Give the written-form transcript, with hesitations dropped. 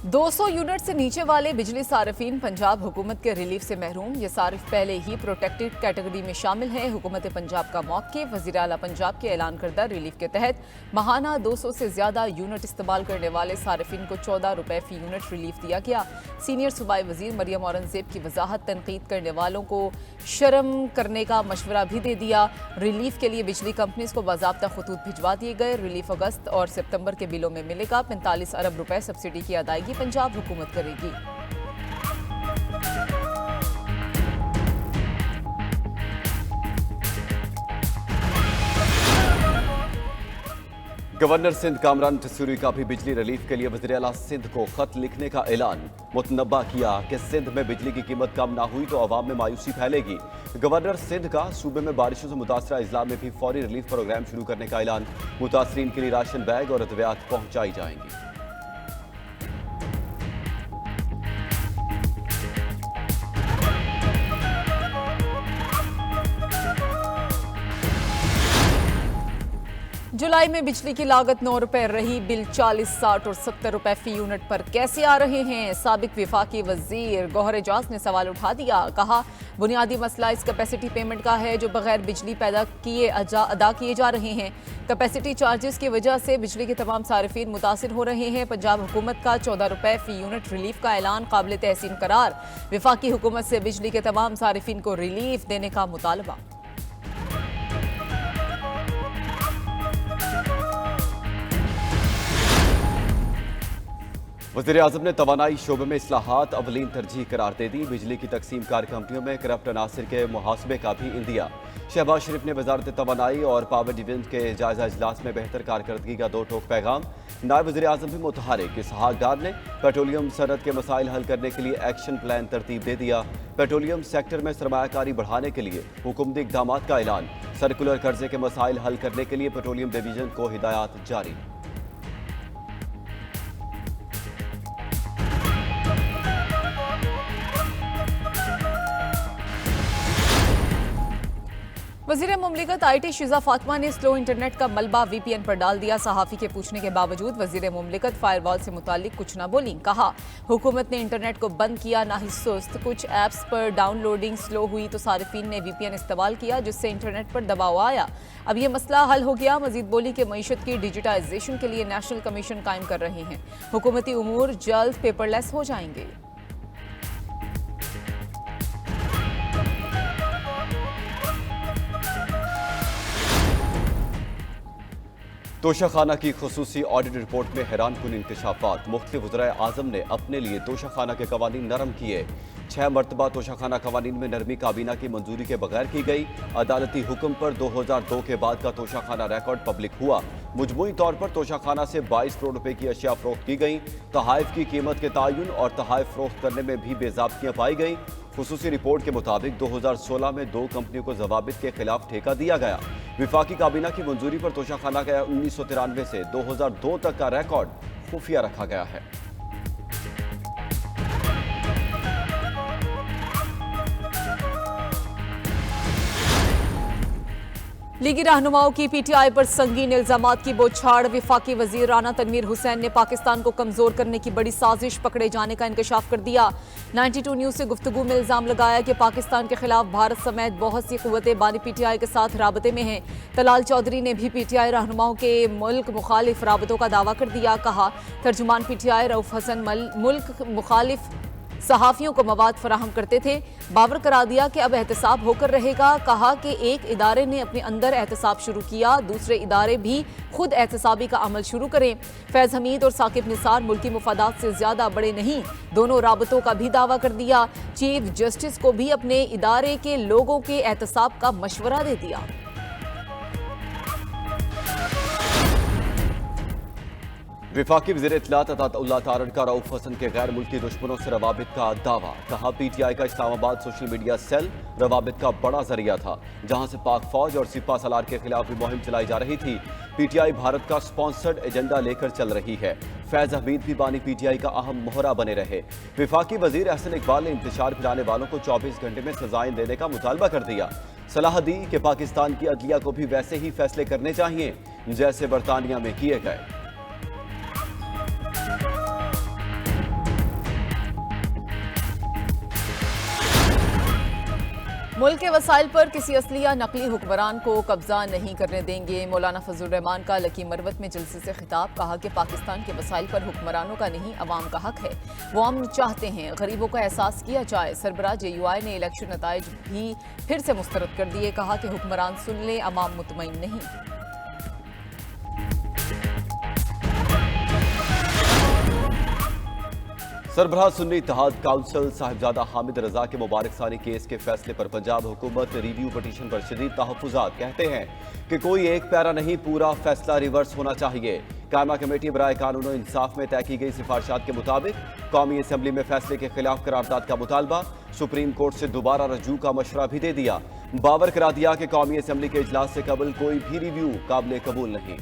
200 unit से नीचे वाले बिजली सार्फिन पंजाब हुकूमत के रिलीफ से महरूम। ये सारिफ पहले ही प्रोटेक्टेड कैटेगरी में शामिल हैं। हुकूमत पंजाब का मौक़िफ़ वज़ीर आला पंजाब के ऐलान करदा रिलीफ के तहत माहाना 200 से ज़्यादा यूनिट इस्तेमाल करने वाले सार्फिन को 14 रुपये फ़ी यूनिट रिलीफ दिया गया। सीनियर सूबाई वज़ीर मरियम औरंगज़ेब की वजाहत, तनकीद करने वालों को शर्म करने का मशवरा भी दे दिया। रिलीफ के लिए बिजली कंपनीज को बाज़ाब्ता खतूत भिजवा दिए गए। रिलीफ अगस्त और सितंबर के बिलों में मिलेगा। 45 अरब रुपए सब्सिडी की अदायगी पंजाब हुकूमत करेगी। गवर्नर सिंध कामरान टसूरी का भी बिजली रिलीफ के लिए वज़ीर आला सिंध को खत लिखने का ऐलान। मुतनब्बा किया कि सिंध में बिजली की कीमत कम ना हुई तो अवाम में मायूसी फैलेगी। गवर्नर सिंध का सूबे में बारिशों से मुतासरा अजला में भी फौरी रिलीफ प्रोग्राम शुरू करने का ऐलान। मुतासरीन के लिए राशन बैग और अद्वियात पहुंचाई जाएंगी। जुलाई में बिजली की लागत 9 रुपए रही। बिल 40, 60 और 70 रुपए फी यूनिट पर कैसे आ रहे हैं? साबिक विफाकी वजीर गौहर एजाज ने सवाल उठा दिया। कहा, बुनियादी मसला इस कैपेसिटी पेमेंट का है जो बगैर बिजली पैदा किए अदा किए जा रहे हैं। कैपेसिटी चार्जेस की वजह से बिजली के तमाम सारिफीन मुतासिर हो रहे हैं। पंजाब हुकूमत का 14 रुपए फी यूनिट रिलीफ का ऐलान काबिल तहसीन करार। विफाकी हुकूमत से बिजली के तमाम सारिफीन को रिलीफ देने का मुतालबा। वज़ीर आज़म ने तवानाई शोबे में इस्लाहात अवलीन तरजीह करार दे दी। बिजली की तकसीम कार कंपनियों में करप्ट अनासर के मुहासबे का भी इंदिया। शहबाज शरीफ ने वजारत तवानाई और पावर डिवीजन के जायजा इजलास में बेहतर कारकर्दगी का दो टोक पैगाम। नायब वज़ीर आज़म भी मुतहरिक इसहाक डार ने पेट्रोलियम सनत के मसाइल हल करने के लिए एक्शन प्लान तरतीब दे दिया। पेट्रोलियम सेक्टर में सरमायाकारी बढ़ाने के लिए हुकूमती इक़दाम का ऐलान। सर्कुलर कर्जे के मसाइल हल करने के लिए पेट्रोलियम डिवीजन को हिदायत जारी। वज़ीर मुमलिकत IT शिज़ा फातिमा ने स्लो इंटरनेट का मलबा VPN पर डाल दिया। सहाफ़ी के पूछने के बावजूद वज़ीर मुमलिकत फायरवॉल से मुतालिक कुछ न बोली। कहा, हुकूमत ने इंटरनेट को बंद किया ना ही सुस्त। कुछ ऐप्स पर डाउनलोडिंग स्लो हुई तो सारिफीन ने VPN इस्तेमाल किया जिससे इंटरनेट पर दबाव आया। अब यह मसला हल हो गया। मजीद बोली कि मईशत की डिजिटाइजेशन के लिए नेशनल कमीशन कायम कर रहे हैं। हुकूमती उमूर जल्द पेपरलेस हो जाएंगे। तोशाखाना की खुसूसी ऑडिट रिपोर्ट में हैरानकुन इंकशाफात। मुख्तलिफ वज़राए आज़म ने अपने लिए तोशाखाना के कवानीन नरम किए। 6 मरतबा तोशाखाना कवानीन में नरमी काबीना की मंजूरी के बगैर की गई। अदालती हुक्म पर 2002 के बाद का तोशाखाना रिकॉर्ड पब्लिक हुआ। मजमूई तौर पर तोशाखाना से 22 करोड़ रुपए की अशिया फरोख्त की गई। तहाइफ की कीमत के तयन और तहाइफ फरोख्त करने में भी बेज़ाब्तियाँ पाई गई। खुसूसी रिपोर्ट के मुताबिक 2016 में 2 कंपनियों को ज़वाबित के खिलाफ ठेका दिया गया। विफाकी काबीना की मंजूरी पर तोशाखाना का 1993 से 2002 तक का रिकॉर्ड खुफिया रखा गया है। लीगी रहनुमाओं की PTI पर संगीन इल्जामात की बौछार। विफाकी वजीर राना तनवीर हुसैन ने पाकिस्तान को कमजोर करने की बड़ी साजिश पकड़े जाने का इंकशाफ कर दिया। 92 न्यूज से गुफ्तगू में इल्जाम लगाया कि पाकिस्तान के खिलाफ भारत समेत बहुत सी कुव्वतें बानी PTI के साथ राबते में हैं। तलाल चौधरी ने भी PTI रहनुमाओं के मुल्क मुखालिफ राबतों का दावा कर दिया। कहा, तर्जुमान PTI रऊफ हसन मुल्क मुखालिफ सहाफ़ियों को मवाद फराहम करते थे। बावर करा दिया कि अब एहतसाब होकर रहेगा। कहा कि एक इदारे ने अपने अंदर एहतसाब शुरू किया, दूसरे इदारे भी खुद एहतसाबी का अमल शुरू करें। फैज़ हमीद और साकिब निसार मुल्की मुफादात से ज़्यादा बड़े नहीं, दोनों राबतों का भी दावा कर दिया। चीफ जस्टिस को भी अपने इदारे के लोगों के एहतसाब का मशवरा दे दिया। विफाकी वज़ीर इत्तलात अताउल्लाह तारड़ का रऊफ हसन के गैर मुल्की दुश्मनों से रवाबित का दावा। कहा, PTI का इस्लामाबाद सोशल मीडिया सेल रवाबित का बड़ा जरिया था, जहां से पाक फौज और सिपा सलार के खिलाफ भी मुहिम चलाई जा रही थी। PTI भारत का स्पॉन्सर्ड एजेंडा लेकर चल रही है। फैज़ हमीद भी बानी PTI का अहम मोहरा बने रहे। विफाकी वज़ीर अहसन इकबाल ने इंतशार फैलाने वालों को 24 घंटे में सजाएं देने का मुतालबा कर दिया। सलाह दी कि पाकिस्तान की अदलिया को भी वैसे ही फैसले करने चाहिए जैसे बरतानिया में किए गए। मुल्क के वसाइल पर किसी असली या नकली हुक्मरान को कब्जा नहीं करने देंगे। मौलाना फजलुर रहमान का लकी मरवत में जलसे से खिताब। कहा कि पाकिस्तान के वसाइल पर हुक्मरानों का नहीं, अवाम का हक है। वो अमन चाहते हैं, गरीबों का एहसास किया जाए। सरबराह JUI ने इलेक्शन नताइज भी फिर से मुस्तरद कर दिए। कहा कि हुक्मरान सुन ले, अवाम मुतमईन नहीं। सरबराह सुन्नी इत्तेहाद काउंसिल साहिबजादा हामिद रजा के मुबारक सानी केस के फैसले पर पंजाब हुकूमत रिव्यू पटिशन पर शदीद तहफ़्फ़ुज़ात। कहते हैं कि कोई एक पैरा नहीं, पूरा फैसला रिवर्स होना चाहिए। कायमा कमेटी बराए कानून और इंसाफ में तय की गई सिफारिशात के मुताबिक कौमी असम्बली में फैसले के खिलाफ करारदाद का मुतालबा। सुप्रीम कोर्ट से दोबारा रजू का मशवरा भी दे दिया। बावर करा दिया कि कौमी असम्बली के इजलास से कबल कोई भी रिव्यू काबिल कबूल नहीं।